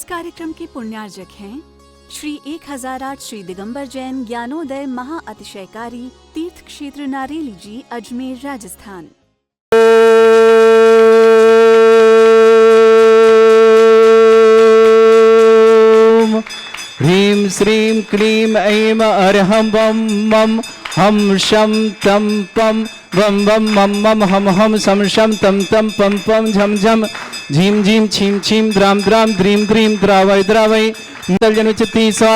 कार्यक्रम के पुण्यार्जक हैं श्री 1008 श्री दिगंबर जैन ज्ञानोदय महा अतिशयकारी तीर्थ क्षेत्र नारेली जी, अजमेर, राजस्थान। ह्रीं श्रीं क्लीं ऐं अर्हं वं मं हम शं तं पं वं वं मं मं हम हम सं शं तं तं पं पं झं झं झीं झीं छीं छीं द्रां द्रां द्रीं द्रीं द्रावय द्रावय जनुचिति स्वा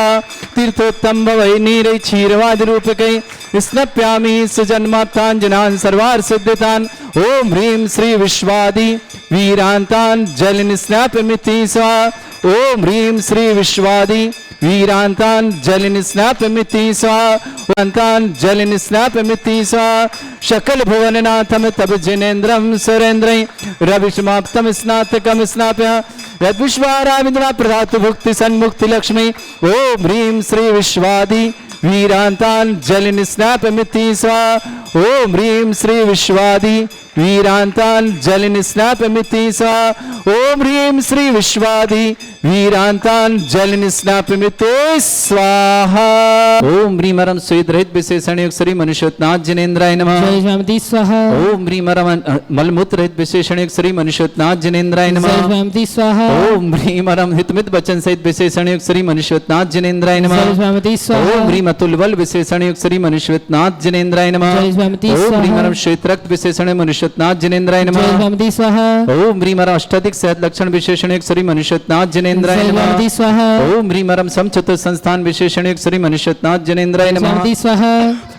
तीर्थोत्तम भवै नीरै क्षीरवाद रूपकै स्नप्यामि सुजन्माप्ताञ्जनान् सर्वार्थ सिद्धितान्। ओम ह्रीं श्री विश्वादि वीरान्तान् जलिन स्नापमिति स्वा। ओम ह्रीं श्री विश्वादि वीरान्तान् जलिन स्नापमिति स्वा। अंतान् जलिन स्नापमिति स्वा। शकल भुवननाथम तब जिनेन्द्रं सुरेन्द्रै रविष्माप्तम स्नातकम स्नाप्य यद्विश्वाराविन्द्रा प्रधातु भुक्ति सन्मुक्ति लक्ष्मी। ओम ह्रीं श्री विश्वादि वीरान्तान् जलिन स्नापमिति स्वा। ओम ह्रीं श्री विश्वादि वीरान्तान् जलिन स्नापमिति स्वा। ओम ह्रीं श्री विश्वादि वीरान्तान् जलिन स्नापमिति स्वाहा। ओम ह्रीं मरम स्वेदरहित विशेषण युक्त श्री मनुष्योत्नाथ जिनेन्द्राय नमः। जय स्वामी स्वाहा। ओम ह्रीं मरम मलमूत्र रहित विशेषण युक्त श्री मनुष्योत्नाथ जिनेन्द्राय नमः। जय स्वामी स्वाहा। ओम ह्रीं मरम हितमित वचन सहित विशेषण युक्त श्री मनुष्योत्नाथ जिनेन्द्राय नमः। जय स्वामी स्वाहा। ओम ह्रीं अतुल बल विशेषण युक्त श्री मनुष्योत्नाथ जिनेन्द्राय नमः। जय स्वामी ओम स्वाहा। ह्रीं मरम श्वेत रक्त विशेषण मनुष्योत्नाथ जिनेन्द्राय जय नमः। स्वामी स्वाहा। ओम ह्रीं मरम अष्टाधिक सेहत लक्षण विशेषण युक्त श्री मनुष्योत्नाथ जिनेन्द्राय जय नमः। स्वामी स्वाहा। ओम ह्रीं मरम समचतुर संस्थान विशेषण युक्त श्री मनुष्योत्नाथ जिनेन्द्राय नमः। स्वामी स्वाहा।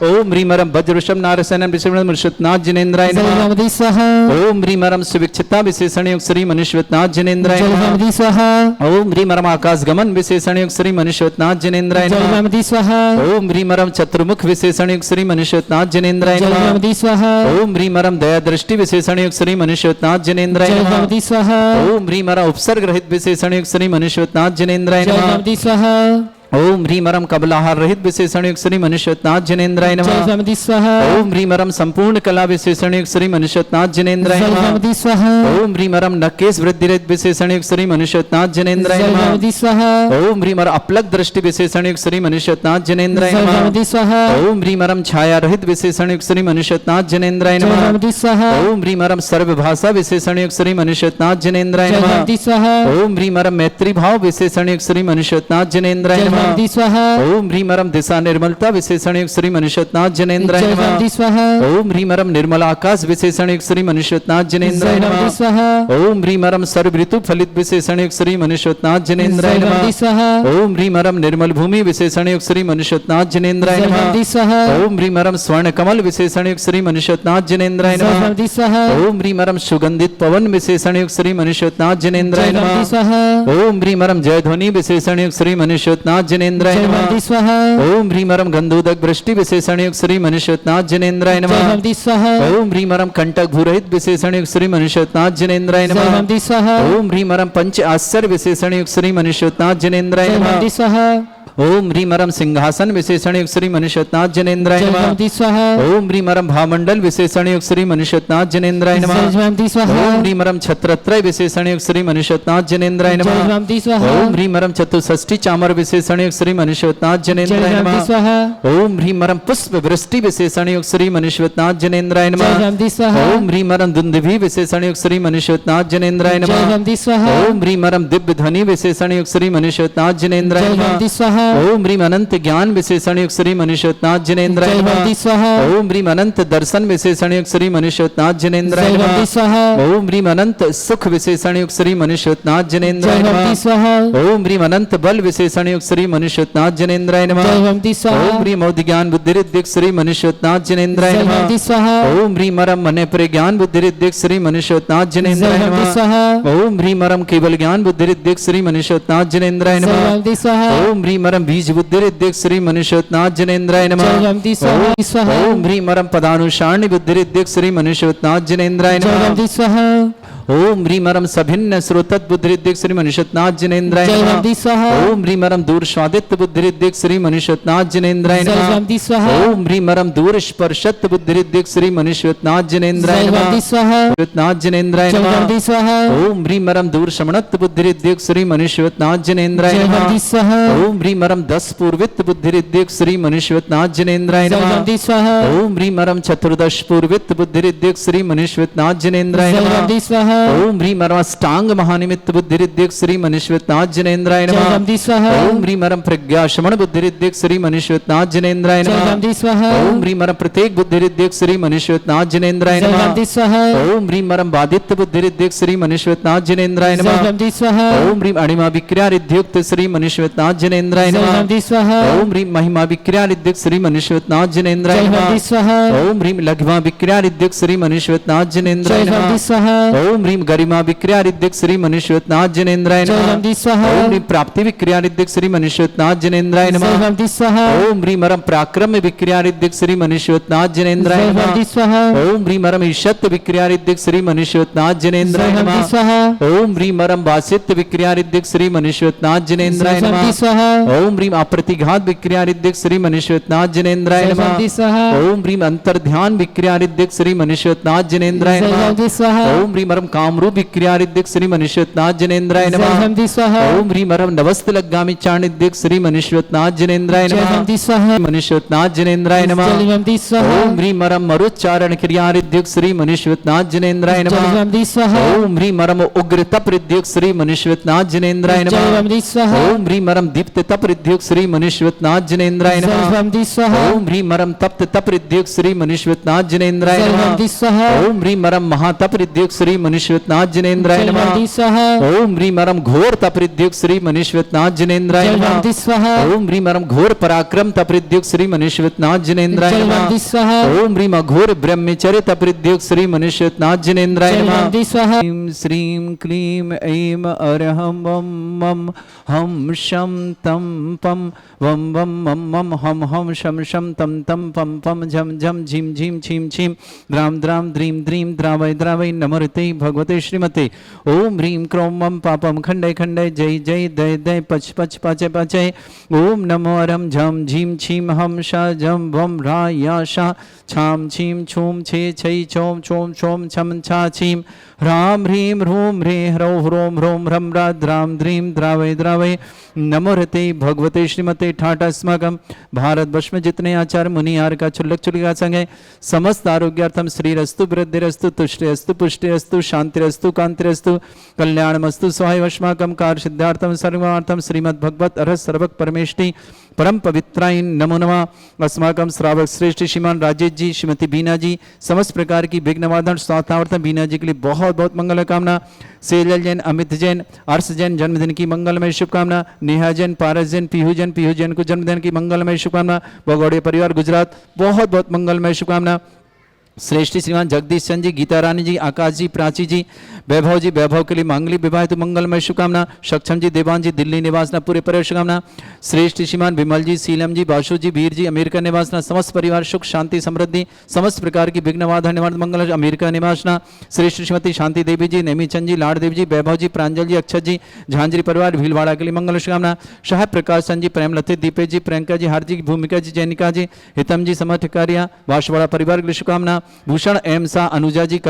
ओम ह्रीं मरम वज्रवृषभ नारसेन विशेषण मनुष्योत्नाथ जिनेन्द्राय जय नमः। स्वामी स्वाहा। ओम ह्रीं मरम सुविक्षिता विशेषण युक्त श्री मनुष्योत्नाथ जिनेन्द्राय जय नमः। स्वामी स्वाहा। ओम ह्रीं मरम आकाश गमन विशेषण युक्त श्री मनुष्योत्नाथ जिनेन्द्राय जय नमः। स्वामी स्वाहा। ओम ह्रीं मरम चतुर्मुख विशेषण युक्त श्री मनुष्योत्नाथ जिनेन्द्राय जय नमः। स्वामी स्वाहा। ओम ह्रीं मरम दया दृष्टि विशेषण युक्त श्री मनुष्योत्नाथ जिनेन्द्राय जय नमः। स्वामी स्वाहा। ओम ह्रीं मरम उपसर्ग रहित विशेषण युक्त श्री मनुष्योत्नाथ जिनेन्द्राय जय नमः। स्वामी स्वाहा। ओम ह्रीं मरम कबलाहार रहित विशेषण युक्त श्री मनुष्योत्नाथ जिनेन्द्राय जय नमः। स्वामी स्वाहा। ओम ह्रीं मरम संपूर्ण कला विशेषण युक्त श्री मनुष्योत्नाथ जिनेन्द्राय जय नमः। स्वामी स्वाहा। ओम ह्रीं मरम नकेश वृद्धि रहित विशेषण युक्त श्री मनुष्योत्नाथ जिनेन्द्राय जय नमः। स्वामी स्वाहा। ओम ह्रीं मरम अपलक दृष्टि विशेषण युक्त श्री मनुष्योत्नाथ जिनेन्द्राय जय नमः। स्वामी स्वाहा। ओम ह्रीं मरम छाया रहित विशेषण युक्त श्री मनुष्योत्नाथ जिनेन्द्राय जय नमः। स्वामी स्वाहा। ओम ह्रीं मरम सर्वभाषा विशेषण युक्त श्री मनुष्योत्नाथ जिनेन्द्राय जय नमः। स्वामी स्वाहा। ओम ह्रीं मरम मैत्री भाव विशेषण युक्त श्री मनुष्योत्नाथ जिनेन्द्राय जय नमः। स्वामी स्वाहा। ओम ह्रीं मरम दिशा निर्मलता विशेषण युक्त श्री मनुष्योत्नाथ जिनेन्द्राय जय नमः। स्वामी स्वाहा। ओम ह्रीं मरम निर्मल आकाश विशेषण युक्त श्री मनुष्योत्नाथ जिनेन्द्राय जय नमः। स्वामी स्वाहा। ओम ह्रीं मरम सर्व ऋतु फलित विशेषण युक्त श्री मनुष्योत्नाथ जिनेन्द्राय जय नमः। स्वामी स्वाहा। ओम ह्रीं मरम निर्मल भूमि विशेषण युक्त श्री मनुष्योत्नाथ जिनेन्द्राय जय नमः। स्वामी स्वाहा। ओम ह्रीं मरम स्वर्ण कमल विशेषण युक्त श्री मनुष्योत्नाथ जिनेन्द्राय जय नमः। स्वामी स्वाहा। ओम ह्रीं मरम सुगंधित पवन विशेषण युक्त श्री मनुष्योत्नाथ जिनेन्द्राय जय स्वामी नमः। स्वाहा। ओम ह्रीं मरम जय ध्वनि विशेषण युक्त श्री मनुष्योत्नाथ जिनेन्द्राय जय नमः। स्वामी स्वाहा। ओम ह्रीं मरम गंधोदक वृष्टि विशेषण युक्त श्री मनुष्योत्नाथ जिनेन्द्राय जय नमः। स्वामी स्वाहा। ओम ह्रीं मरम कंटक भूरहित विशेषण युक्त श्री मनुष्योत्नाथ जिनेन्द्राय जय नमः। स्वामी स्वाहा। ओम ह्रीं मरम पंच आश्चर्य विशेषण युक्त श्री मनुष्योत्नाथ जिनेन्द्राय जय नमः। स्वामी स्वाहा। ओम ह्रीं मरम सिंहासन विशेषण युक्त श्री मनुष्योत्नाथ जिनेन्द्राय जय नमः। स्वामी स्वाहा। ओम ह्रीं मरम भामंडल विशेषण युक्त श्री मनुष्योत्नाथ जिनेन्द्राय जय नमः। स्वामी स्वाहा। ओम ह्रीं मरम छत्रत्रय विशेषण युक्त श्री मनुष्योत्नाथ जिनेन्द्राय जय नमः। स्वामी स्वाहा। ओम ह्रीं मरम चतुष्षष्ठी चामर विशेषण युक्त श्री मनुष्योत्नाथ जय जिनेन्द्राय स्वामी नमः। स्वाहा। ओम ह्रीं मरम पुष्प वृष्टि विशेषण युक्त श्री मनुष्योत्नाथ जिनेन्द्राय जय नमः। स्वामी स्वाहा। ओम ह्रीं मरम दुंदुभि विशेषण युक्त श्री मनुष्योत्नाथ जिनेन्द्राय जय नमः। स्वामी स्वाहा। ओम ह्रीं मरम दिव्य ध्वनि विशेषण युक्त श्री मनुष्योत्नाथ जिनेन्द्राय जय नमः। स्वामी स्वाहा। ओम ह्रीं अनंत ज्ञान विशेषण युक्त श्री मनुष्योत्नाथ जिनेन्द्राय जय नमः। स्वामी स्वाहा। ओम ह्रीं अनंत दर्शन विशेषण युक्त श्री मनुष्योत्नाथ जिनेन्द्राय जय नमः। स्वामी स्वाहा। ओम ह्रीं अनंत सुख विशेषण युक्त श्री मनुष्योत्नाथ जिनेन्द्राय जय नमः। स्वामी स्वाहा। ओम ह्रीं अनंत बल विशेषण युक्त श्री मनुष्योत्नाथ जिनेन्द्राय नमः। जय स्वामी स्वाहा। ओम ह्रीं मौद्ध ज्ञान बुद्धि रिद्धिक श्री मनुष्योत्नाथ जिनेन्द्राय जय नमः। स्वामी स्वाहा। ओम ह्रीं मरम मने पर ज्ञान बुद्धि रिद्धिक श्री मनुष्योत्नाथ जिनेन्द्राय जय स्वामी नमः। स्वाहा। ओम ह्रीं मरम केवल ज्ञान बुद्धि रिद्धिक श्री मनुष्योत्नाथ जिनेन्द्राय जय नमः। स्वामी स्वाहा। ओम ह्रीं ह्रीमरम बीज बुद्धिरिद्धिक श्री मनुष्योत्नाथ जनेन्द्राय नमः। जयवंती स्वाहा स्वाहा ओम ह्रीमरम पदानुसारणी बुद्धिरिद्धिक श्री मनुष्योत्नाथ जनेन्द्राय नमः। जयवंती स्वाहा ओम ह्रीमरम सभिन्न श्रोतत बुद्धिरिद्धिक श्री मनुष्योत्नाथ जनेन्द्राय नमः। जयवंती स्वाहा ओम ह्रीमरम दूर स्वादित्य बुद्धिरिद्धिक श्री मनुष्योत्नाथ जनेन्द्राय नमः। जयवंती स्वाहा ओम ह्रीमरम दूर स्पर्शत बुद्धिरिद्धिक श्री मनुष्योत्नाथ जनेन्द्राय नमः। जयवंती स्वाहा मनुष्योत्नाथ जनेन्द्राय नमः। जयवंती स्वाहा ओम ह्रीमरम दूर शमणत बुद्धिरिद्धिक श्री मनुष्योत्नाथ जनेन्द्राय नमः। जयवंती स्वाहा ओम ह्रीमरम 10 पूर्वित बुद्धिरिद्धिक श्री मनुष्योत्नाथ जनेन्द्राय नमः। जयवंती स्वाहा ओम ह्रीमरम चतुर्दश पूर्वित बुद्धिरिद्धिक श्री मनुष्योत्नाथ जनेन्द्राय नमः। जयवंती स्वाहा ओम ह्रीमरम अष्टांग महानिमित्त बुद्धिरिद्धिक श्री मनुष्योत्नाथ जनेन्द्राय नमः। जयवंती स्वाहा ओम ह्रीमरम प्रज्ञा शमन बुद्धिरिद्धिक श्री मनुष्योत्नाथ जनेन्द्राय नमः। जयवंती स्वाहा ओम ह्रीमरम प्रत्येक बुद्धिरिद्धिक श्री मनुष्योत्नाथ जनेन्द्राय नमः। जयवंती स्वाहा ओम ह्रीमरम बादित्य बुद्धिरिद्धिक श्री मनुष्योत्नाथ जनेन्द्राय नमः। जयवंती स्वाहा ओम ह्रीम अणिमा विक्रिया रिद्युक्त श्री मनुष्योत्नाथ जनेन्द्राय नमः। जयवंती स्वाहा ओम ह्रीम महिमा विक्रिया रिद्युक्त श्री मनुष्योत्नाथ जनेन्द्राय नमः। जयवंती स्वाहा ओम ह्रीम लघिमा विक्रिया रिद्युक्त श्री मनुष्योत्नाथ जनेन्द्राय नमः। जयवंती स्वाहा ओम ह्रीम गरिमा विक्रिया रिद्युक्त श्री मनुष्योत्नाथ जनेन्द्राय नमः। जयवंती स्वाहा ओम ह्रीम प्राप्ति विक्रिया रिद्युक्त श्री मनुष्योत्नाथ जनेन्द्राय नमः। जयवंती स्वाहा ओम ह्रीमरम पराक्रम विक्रिया रिद्युक्त श्री मनुष्योत्नाथ जनेन्द्राय नमः। जयवंती स्वाहा ओम ह्रीमरम ईशत विक्रिया रिद्युक्त श्री मनुष्योत्नाथ जनेन्द्राय जयवंती नमः। स्वाहा ओम ह्रीमरम वासित्य विक्रिया रिद्युक्त श्री मनुष्योत्नाथ जनेन्द्राय नमः। जयवंती स्वाहा ओम ह्रीम अप्रतिघात विक्रिया रिद्युक्त श्री मनुष्योत्नाथ जनेन्द्राय नमः। जयवंती स्वाहा ओम ह्रीम अंतर्ध्यान विक्रिया रिद्युक्त श्री मनुष्योत्नाथ जनेन्द्राय नमः। जयवंती स्वाहा ओम ह्रीमरम कामरूप विक्रिया रिद्युक्त श्री मनुष्योत्नाथ जनेन्द्राय नमः। जयवंती स्वाहा ओम ह्रीमरम नवस्त लग्गामि चाणिद्युक्त श्री मनुष्योत्नाथ जनेन्द्राय नमः। जयवंती स्वाहा मनुष्योत्नाथ जनेन्द्राय नमः। जयवंती स्वाहा ओम ह्रीमरम मरुच्चारण क्रिया रिद्युक्त श्री मनुष्योत्नाथ जनेन्द्राय नमः। जयवंती स्वाहा ओम ह्रीमरम उग्र तप रिद्युक्त श्री मनुष्योत्नाथ जनेन्द्राय नमः। जयवंती स्वाहा ओम ह्रीमरम दीप्त तप रिद्युक्त श्री मनुष्योत्नाथ जनेन्द्राय नमः। जयवंती स्वाहा ओम ह्रीमरम तप्त तप रिद्युक्त श्री मनुष्योत्नाथ जनेन्द्राय नमः। जयवंती स्वाहा ओम ह्रीमरम महातप रिद्युक्त श्री मनुष्योत्नाथ जनेन्द्राय नमः। जयवंती स्वाहा ओम ह्रीमरम घोर तप रिद्युक्त श्री मनुष्योत्नाथ जनेन्द्राय नमः। जयवंती स्वाहा ओम ह्रीमरम घोर पराक्रम तप रिद्युक्त श्री मनुष्योत्नाथ जनेन्द्राय नमः। जयवंती स्वाहा ओम ह्रीम घोर ब्रह्मचर्य तप रिद्युक्त श्री मनुष्योत्नाथ जनेन्द्राय नमः। जयवंती स्वाहा ह्रीं श्रीं क्लीं ऐं अरहं वं मं हं शं तं पं वं वं मं मं हं हं शं शं तं तं पं पं झं झं झीं झीं छीं छीं द्रां द्रां द्रीं द्रीं द्रावय द्रावय नमोते भगवते श्रीमते। ओम ह्रीं क्रों मं पापं खण्डय खण्डय जय जय दय दय पच पच पाचय पाचय। ओम नमो अरं झं झीं छीं हं श झं वं ह्रा या शा छां छीं छूं छे छै छौं छौं छौं छं छा छीं ह्रां ह्रीं ह्रूं ह्रे ह्रौं ह्रों ह्रौं ह्रं ह्रा द्रां द्रीं द्रावय द्रावय नमोरते भगवते श्रीमते ठाट अस्माकं भारतवर्ष में जितने आचार्य मुनि यार का चुल्लक चुल्लिका संग है समस्त आरोग्यार्थम श्रीरस्तु वृद्धिरस्तु तुष्टिरस्तु पुष्टिरस्तु शांतिरस्तु कांतिरस्तु कल्याणमस्तु स्वाहायवश्माकं कार्य सिद्धार्थम सर्वार्थम श्रीमद् भगवत अरहत सर्वक परमेष्टि परम पवित्राय नमो नमः। अस्माकं श्रावक श्रेष्ठ श्रीमान राजेश जी श्रीमती बीना जी समस्त प्रकार की विघ्नवादन स्वास्थ्यार्थम बीना जी के लिए बहुत बहुत मंगल कामना। सेजल जैन अमित जैन अर्श जैन जन्मदिन की मंगलमय शुभकामना। नेहा जैन पारस जैन पीहू जैन को जन्मदिन की मंगलमय शुभकामना। बगौड़े परिवार गुजरात बहुत बहुत मंगलमय शुभकामना। श्रेष्ठ श्रीमान जगदीश चंद जी गीता रानी जी आकाश जी प्राची जी वैभव जी वैभव के लिए मांगलिक विवाहित मंगलमय शुभकामना। सक्षम जी देवान जी दिल्ली निवासना पूरे परिवार शुभकामना। श्रेष्ठ श्रीमान विमल जी सीलम जी बाशु जी वीर जी अमेरिका निवासना समस्त परिवार सुख शांति समृद्धि समस्त प्रकार की विघ्न बाधा निवारण मंगल अमेरिका निवासना। श्रेष्ठ श्रीमती शांति देवी जी नेमीचंद जी लाड़देव जी वैभव जी प्रांजल जी अक्षत जी झांझरी परिवार भीलवाड़ा के लिए मंगल शुभकामना। शाह प्रकाश चंद जी प्रेमलती दीपेश जी प्रियंका जी हार्दिक भूमिका जी जैनिका जी हितम जी समर्थ कारिया वाशवाड़ा परिवार के लिए शुभकामना। भूषण एम शाह अनुजा जी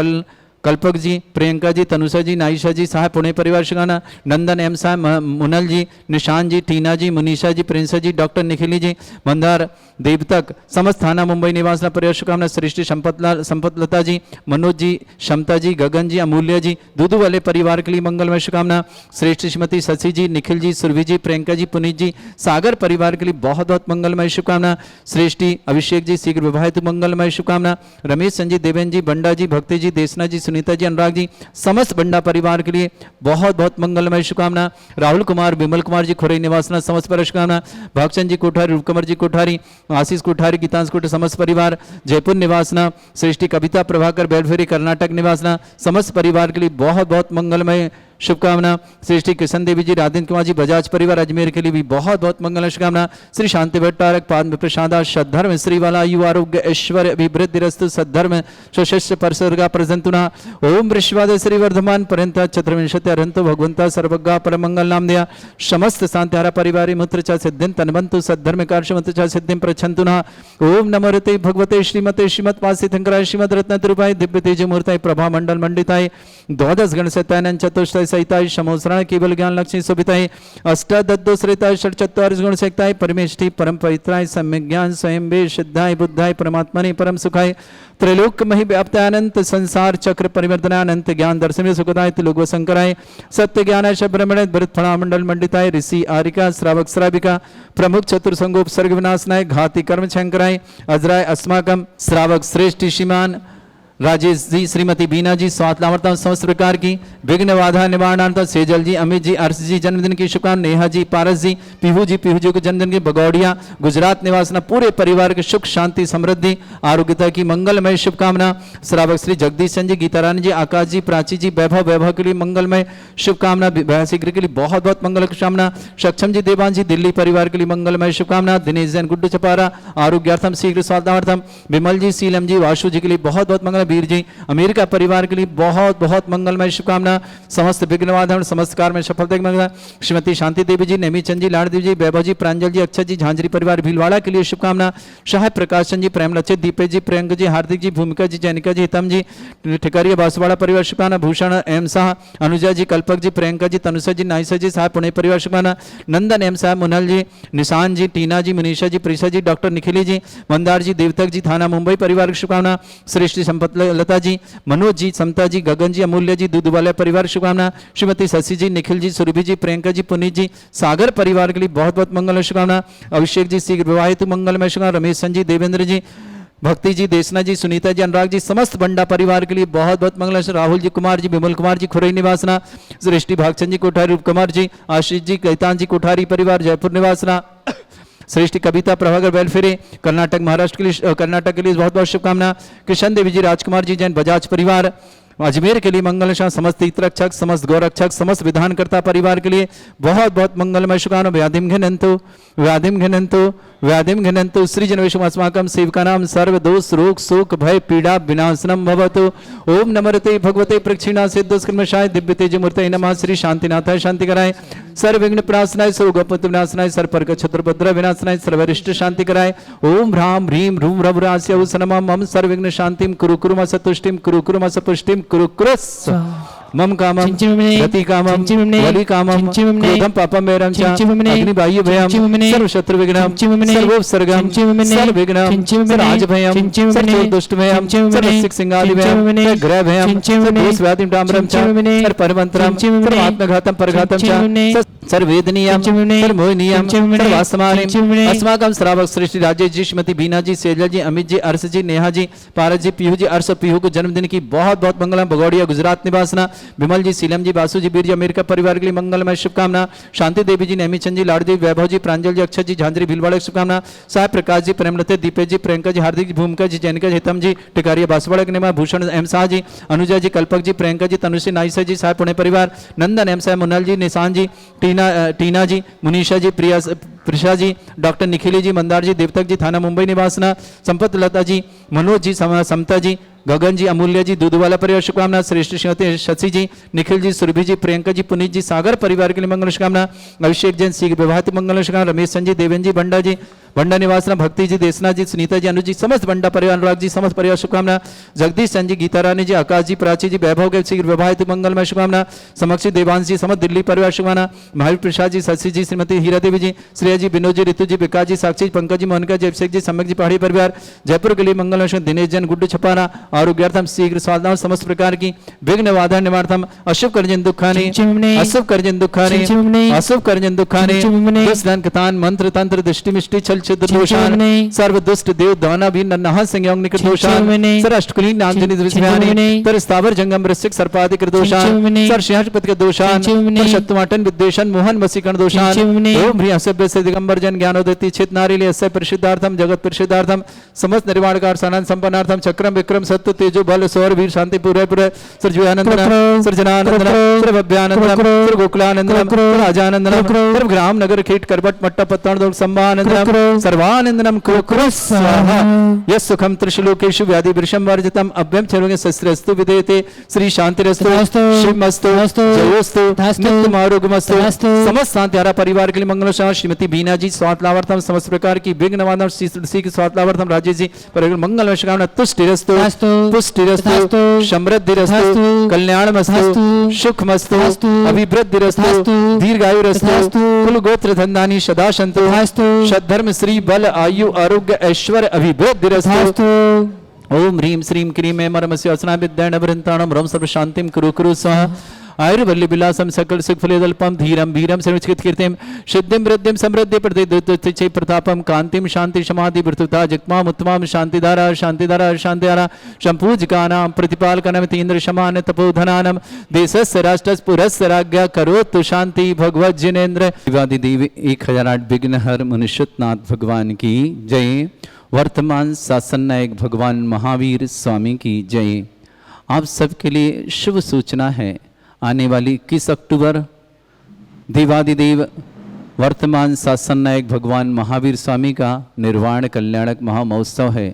कल्पक जी प्रियंका जी तनुषा जी नाइशा जी साहब पुणे परिवार शुभकामना। नंदन एम साहब मुनल जी निशान जी टीना जी मुनीषा जी प्रिंसा जी डॉक्टर निखिली जी मंदार देवतक समस्त थाना मुंबई निवासना परिवार शुभकामना। सृष्टि संपतलता जी मनोज जी क्षमता जी गगन जी अमूल्य जी दूधू वाले परिवार के लिए मंगलमय शुभकामना। श्रेष्ठ श्रीमती शशि जी निखिल जी सुरभि जी प्रियंका जी पुनीत जी सागर परिवार के लिए बहुत बहुत मंगलमय शुभकामना। श्रेष्ठी अभिषेक जी शीघ्र विवाहित मंगलमय शुभकामना। रमेश संजी देवेन जी बंडा जी भक्ति जी देसना जी सुनीता जी अनुराग जी समस्त बंडा परिवार के लिए बहुत बहुत मंगलमय शुभकामना। राहुल कुमार विमल कुमार जी खुरई निवासना समस्त परिवार शुभकामना। भक्तचंद जी कोठारी रूपकमर जी कोठारी आशीष कोठारी गीतांश कोठारी समस्त परिवार जयपुर निवासना। सृष्टि कविता प्रभाकर बेलफेरी कर्नाटक निवासना समस्त परिवार के लिए बहुत बहुत मंगलमय शुभकामना। श्री श्री किशन देवी जी, राजेंद्र कुमार जी, बजाज परिवार अजमेर के लिए भी बहुत बहुत मंगल शुभकामना। श्री शांति भट्टारक, पाद्म प्रसादा, सद्धर्म श्रीवाला, यु आरोग्य ऐश्वर्य अभिवृद्धि रस्तु, सद्धर्म स्वशिष्य परसर्गा प्रजंतुना। ओम वृश्वाद श्री वर्धमान पर्यंत चतुर्विंशति अरंतो भगवंता सर्वज्ञा परमंगल नाम दिया। समस्त शांतिहारा परिवारी मूत्र च सिद्धिं तन्वन्तु, सद्धर्म कार्य च सिद्धिं प्रच्छन्तुना। ओम नमो रते भगवते श्रीमते श्रीमद्वासी शंकराय श्रीमद रत्नतरूपाय दिव्य तेज मूर्ताय प्रभा मंडल मंडिताय द्वादश गण सत्यानंद चतुष्टय सहिताय समोसरण केवल ज्ञान लक्ष्मी शोभिताय अष्टादश श्रेताय षट्चत्वारिश गुण सहिताय परमेष्ठी परम पवित्राय सम्यक ज्ञान स्वयं वे सिद्धाय बुद्धाय परमात्मने परम सुखाय त्रैलोक मही व्याप्तानंत संसार चक्र परिवर्तनानंत ज्ञान दर्शन सुखदाय त्रिलोक शंकराय सत्य ज्ञानाय ब्रह्मणे भरत फणा मंडल मंडिताय ऋषि आरिका श्रावक श्राविका प्रमुख चतुर्संगोप सर्ग विनाशनाय घाती कर्म शंकराय अजराय अस्माकम श्रावक श्रेष्ठ श्रीमान राजेश जी, श्रीमती बीना जी, स्वास्थ्य लाभर्ता समस्त प्रकार की विघ्न बाधा निवारणार्थ सेजल जी, अमित जी, अर्श जी जन्मदिन की शुभकामना, नेहा जी, पारस जी, पीहू जी के जन्मदिन की बगौड़िया गुजरात निवासना पूरे परिवार के सुख शांति समृद्धि आरोग्यता की मंगलमय शुभकामना। श्रावक श्री जगदीश चंद जी, गीता रानी जी, आकाश जी, प्राची जी, वैभव के लिए मंगलमय शुभकामना। शीघ्र के लिए बहुत बहुत मंगल शुभकामना। सक्षम जी, देवान जी, दिल्ली परिवार के लिए मंगलमय शुभकामना। दिनेश जैन, गुड्डू चपारा आरोग्यार्थम शीघ्र स्वास्थ्यार्थम। विमल जी, सीलम जी, वाशु जी के लिए बहुत बहुत मंगल। वीर जी, अमेरिका परिवार के लिए बहुत बहुत मंगलमय शुभकामना। समस्त विघ्नवाधन समस्त कार्य में सफलता की मंगल। श्रीमती शांति देवी जी, नेमी चंद जी, लाड़देव जी, वैभव जी, प्रांजल जी, अक्षय जी, झांझरी परिवार भीलवाड़ा के लिए शुभकामना। शाह प्रकाश चंद जी, प्रेम लचित, दीपेश जी, प्रियंक जी, हार्दिक जी, भूमिका जी, जैनिका जी, हितम जी, ठिकारिया बांसवाड़ा परिवार शुभकामना। भूषण एम शाह, अनुजा जी, कल्पक जी, प्रियंका जी, तनुषा जी, नाइसा जी, साहब पुणे परिवार शुभकामना। नंदन एम साहब, मुनल जी, निशान जी, टीना जी, मनीषा जी, प्रीषा जी, डॉक्टर निखिली जी, मंदार जी, देवतक जी, थाना मुंबई परिवार की शुभकामना। श्रेष्ठी संपत लता जी, मनोज जी, समता जी, गगन जी, अमूल्य जी, दूधवाला परिवार शुभकामना। श्रीमती शशि जी, निखिल जी, सुरभि जी, प्रियंका जी, पुनीत जी, सागर परिवार के लिए बहुत बहुत मंगल शुभकामना। अभिषेक जी, शीघ्र विवाहित मंगलमय शुभकामना। रमेश चंद जी, देवेंद्र जी, भक्ति जी, देशना जी, सुनीता जी, अनुराग जी, समस्त बंडा परिवार के लिए बहुत बहुत मंगल। राहुल जी, कुमार जी, विमल कुमार जी, खुरई निवासना। सृष्टि भागचंद जी कोठारी, रूप कुमार जी, आशीष जी, कैतान जी कोठारी परिवार जयपुर निवासना। श्रेष्ठ कविता प्रभाकर वेलफेयर कर्नाटक महाराष्ट्र के लिए कर्नाटक के लिए बहुत बहुत शुभकामना। किशन देवी जी, राजकुमार जी, जैन बजाज परिवार अजमेर के लिए मंगल शाह। समस्त हितरक्षक समस्त गौरक्षक समस्त विधानकर्ता परिवार के लिए बहुत बहुत मंगलमय शुभकामना। व्याधिम घनंतु व्याधिम घनंतु व्याधिम घनंतु सृजनवेशम अस्माकं सेवकानां सर्व दोष रोग शोक भय पीड़ा विनाशनम भवतु। ओम नमरते भगवते प्रक्षिणा सिद्धस्कर्मशाय दिव्य तेज मूर्तये नमः। श्री शांतिनाथाय शांति कराय, सर्व विघ्न प्रणाशनाय, सर्वगोपत विनाशनाय, सर्वपर्क छत्रभद्र विनाशनाय, सर्वरिष्ट शांति कराय। ओम ह्रां ह्रीं ह्रूं रवरास्य नमः। मम सर्व विघ्न शांतिम कुरु कुरु म सतुष्टिम कुरु कुरु म सपुष्टिम कुरु कुरस मम कामम गति कामम वली कामम क्रोधम पापम मेरम च अग्नि बाह्य भयम सर्व शत्रु विघ्नम सर्वोपसर्गम सर्व विघ्नम सर्वराज भयम सर्व दुष्ट भयम सर्व सिक सिंगादि भयम ग्रह भयम सर्व व्याधिम डामरम च सर्व परमंत्रम सर्व आत्मघातम परघातम च सर्व वेदनीयम सर्व मोहनीयम सर्व आसमानिम। अस्माकं श्रावक श्रेष्ठ राजेश जी, श्रीमती बीना जी, सेजल जी, अमित जी, अर्श जी, नेहा जी, पारस जी, पीहू जी, अर्श पीहू को जन्मदिन की बहुत बहुत मंगलम। बगौड़िया गुजरात निवासना। विमल जी, सीलम जी, बासु जी, बीर जी, अमेरिका परिवार के लिए मंगलमय शुभकामना। शांति देवी जी, नेमी चंद जी, लाड़देव, वैभव जी, प्रांजल जी, अक्षय जी, झांझरी भीलवाड़ा की शुभकामना। साहब प्रकाश जी, प्रेमलते, दीपेश जी, प्रियंका जी, हार्दिक जी, भूमिका जी, जैनिका जी, हितम जी, टिकारिया बांसवाड़ा के निमा। भूषण एम शाह जी, अनुजा जी, कल्पक जी, प्रियंका जी, तनुश्री, नाइसा जी, साहब पुणे परिवार। नंदन एम साहब, मुनल जी, निशान जी, टीना जी, मुनीषा जी, प्रिया जी, डॉक्टर निखिली जी, मंदार जी, देवतक जी, थाना मुंबई निवासना। संपत लता जी, मनोज जी, समता जी, गगन जी, अमूल्य जी, दूधवाला परिवार शुभकामना। श्रेष्ठ श्रीमती शशि जी, निखिल जी, सुरभि जी, प्रियंका जी, पुनीत जी, सागर परिवार के लिए मंगल शुभकामना। अभिषेक जैन, शीघ्र विवाहित मंगल शुभकामना। रमेश चंद जी, देवेंद्र जी, बंडा जी, बंडा निवासना। भक्ति जी, देशना जी, सुनीता जी, अनुज जी, समस्त बंडा परिवार, अनुराग जी, समस्त परिवार शुभकामना। जगदीश चंद जी, गीता रानी जी, आकाश जी, प्राची जी, वैभव के शीघ्र विवाहित मंगलमय शुभकामना। समक्षी देवांश जी, समस्त दिल्ली परिवार शुभकामना। महावीर प्रसाद जी, शशि जी, श्रीमती हीरा देवी जी, श्रेया जी, विनोद जी, ऋतु जी, विकास जी, साक्षी, पंकज जी, मोनिका जी, अभिषेक जी, सम्यक जी, पहाड़ी परिवार जयपुर के लिए मंगलमय शुभ। दिनेश जैन, गुड्डू छपारा आरोग्यार्थम शीघ्र स्वास्थ्य समस्त प्रकार की विघ्न बाधा निवारणार्थम। अशुभ कर्जन दुखानि अशुभ कर्जन दुखानि अशुभ कर्जन दुखानि दुष्ट धन कथान मंत्र तंत्र दृष्टि मिष्टि छल छिद्र दोषान चिंचुमने सर्व दुष्ट देव दाना भी नन्हा संयोग निकट दोषान चिंचुमने सर अष्टकुली नांजनी चिंचुमने विस्मयानि तर स्थावर जंगम वृश्चिक सर्पादिक दोषान चिंचुमने सर सिंहासपति के दोषान चिंचुमने तर शत्रुमाटन विद्वेषण मोहन वसीकरण दोषान चिंचुमने ओम ह्रीं असभ्य से दिगंबर जन ज्ञानोदयति चित नारीले अस्य परिशुद्धार्थम जगत परिशुद्धार्थम समस्त निर्वाणकार सानंद संपन्नार्थम चक्रम विक्रम सत्य तेजो बल सौर वीर शांति पूरे पूरे सर जुयानंदनम सर जनानंदनम सर भव्यानंदनम सर गोकुलानंदनम सर अजानंदनम सर ग्राम नगर कीट करबट मट्टा पत्तन दोल संभानंदनम सर्वानंदनम कुरु स्वाहा यस सुखम त्रिशलोकेषु व्याधि वृषम वर्जितम अभ्यम चरुगे शस्त्रस्तु विदेते श्री शांतिरस्तु शिवमस्तु जयोस्तु नित्यम आरोग्यमस्तु समस्त शांति हरा परिवार के लिए मंगल शांति श्रीमती बीना जी स्वास्थ्य लाभार्थम समस्त प्रकार की विघ्न निवारण श्री तुलसी की स्वास्थ्य लाभार्थम राजेश जी पर मंगल वशकामना तुष्टिरस्तु पुष्टिरस्तु समृद्धिरस्तु कल्याणमस्तु सुखमस्तु अभिवृद्धिरस्तु दीर्घायुरस्तु कुल गोत्र धन्धानी सदा सन्तु सद्धर्म श्री बल आयु आरोग्य ऐश्वर्य अभिवृद्धिरस्तु ओम ह्रीं श्रीं क्रीं ऐं मरमस्य असना विद्याण वृंताणम रम सर्व शांतिम कुरु कुरु स्वाहा आयुर्वल्ली विलासम सकल सुखफलेदल्पम धीरम भीरम सर्वचित कीर्तिम सिद्धिम वृद्धिम समृद्धि प्रति प्रतापम कांतिम शांति समाधि वृतुता जगमाम उत्तमाम शांतिधारा शांतिधारा शांतिधारा संपूजकानां प्रतिपालकानां तीन्द्र शमान तपोधनानां देशस्य राष्ट्रस्य पुरस्य राज्ञा करोतु शांति भगवत जिनेन्द्र दिवादि देवी 1008 विघ्नहर मुनिषुतनाथ भगवान की जय। वर्तमान शासन नायक भगवान महावीर स्वामी की जय। आप सबके लिए शुभ सूचना है, आने वाली 21 अक्टूबर देवादिदेव वर्तमान शासन नायक भगवान महावीर स्वामी का निर्वाण कल्याणक महामहोत्सव है।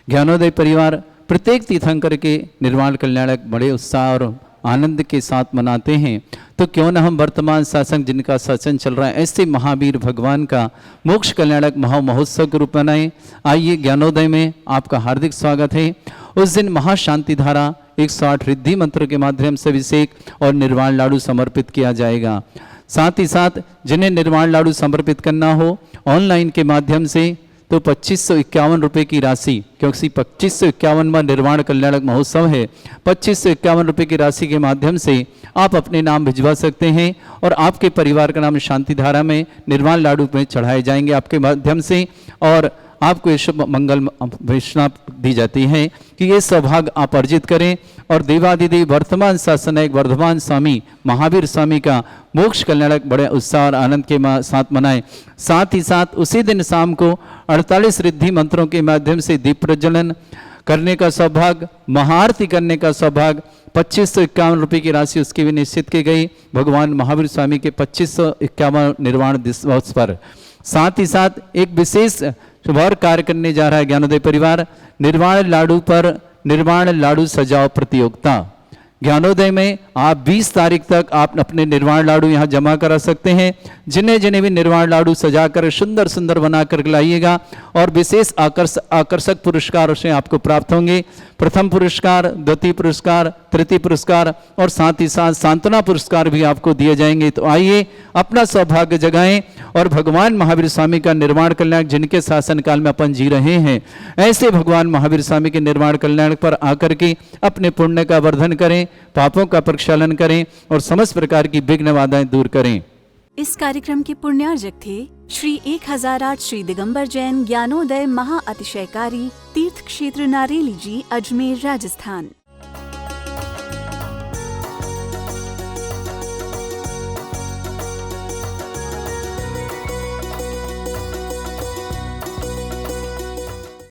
ज्ञानोदय परिवार प्रत्येक तीर्थंकर के निर्वाण कल्याणक बड़े उत्साह और आनंद के साथ मनाते हैं, तो क्यों न हम वर्तमान शासन जिनका शासन चल रहा है ऐसे महावीर भगवान का मोक्ष कल्याणक महामहोत्सव के रूप में मनाएं। आइए ज्ञानोदय में आपका हार्दिक स्वागत है। उस दिन महाशांति धारा 108 रिद्धि मंत्र के माध्यम से अभिषेक और निर्वाण लाडू समर्पित किया जाएगा। साथ ही साथ जिन्हें निर्वाण लाडू समर्पित करना हो ऑनलाइन के माध्यम से तो 2551 रुपये की राशि, क्योंकि 2551वां निर्वाण कल्याणक महोत्सव है, 2551 रुपये की राशि के माध्यम से आप अपने नाम भिजवा सकते हैं और आपके परिवार का नाम शांतिधारा में निर्वाण लाडू में चढ़ाए जाएंगे आपके माध्यम से, और आपको ये शुभ मंगल घोषणा दी जाती है कि ये सौभाग्य आप अर्जित करें और देवादिदेव वर्तमान शासन नायक वर्धमान स्वामी महावीर स्वामी का मोक्ष कल्याणक बड़े उत्साह और आनंद के साथ मनाएं। साथ ही साथ उसी दिन शाम को 48 रिद्धि मंत्रों के माध्यम से दीप प्रज्वलन करने का सौभाग्य, महाआरती करने का सौभाग्य, 2551 रुपये की राशि उसकी भी निश्चित की गई भगवान महावीर स्वामी के 2551 निर्वाण दिवस पर। साथ ही साथ एक विशेष शुभ कार्य करने जा रहा है ज्ञानोदय परिवार, निर्वाण लाडू पर निर्वाण लाडू सजाओ प्रतियोगिता। ज्ञानोदय में आप 20 तारीख तक आप अपने निर्वाण लाडू यहाँ जमा करा सकते हैं। जिन्हें जिन्हें भी निर्वाण लाडू सजाकर सुंदर सुंदर बनाकर लाइएगा और विशेष आकर्षक पुरस्कार से आपको प्राप्त होंगे। प्रथम पुरस्कार, द्वितीय पुरस्कार, तृतीय पुरस्कार और साथ ही साथ सांत्वना पुरस्कार भी आपको दिए जाएंगे। तो आइए अपना सौभाग्य जगाएं और भगवान महावीर स्वामी का निर्वाण कल्याण जिनके शासन काल में अपन जी रहे हैं, ऐसे भगवान महावीर स्वामी के निर्वाण कल्याण पर आकर के अपने पुण्य का वर्धन करें, पापों का प्रक्षालन करें और समस्त प्रकार की विघ्न बाधाएं दूर करें। इस कार्यक्रम के पुण्यार्जक थे श्री 1008 श्री दिगंबर जैन ज्ञानोदय महा अतिशयकारी तीर्थ क्षेत्र नारेली जी, अजमेर, राजस्थान।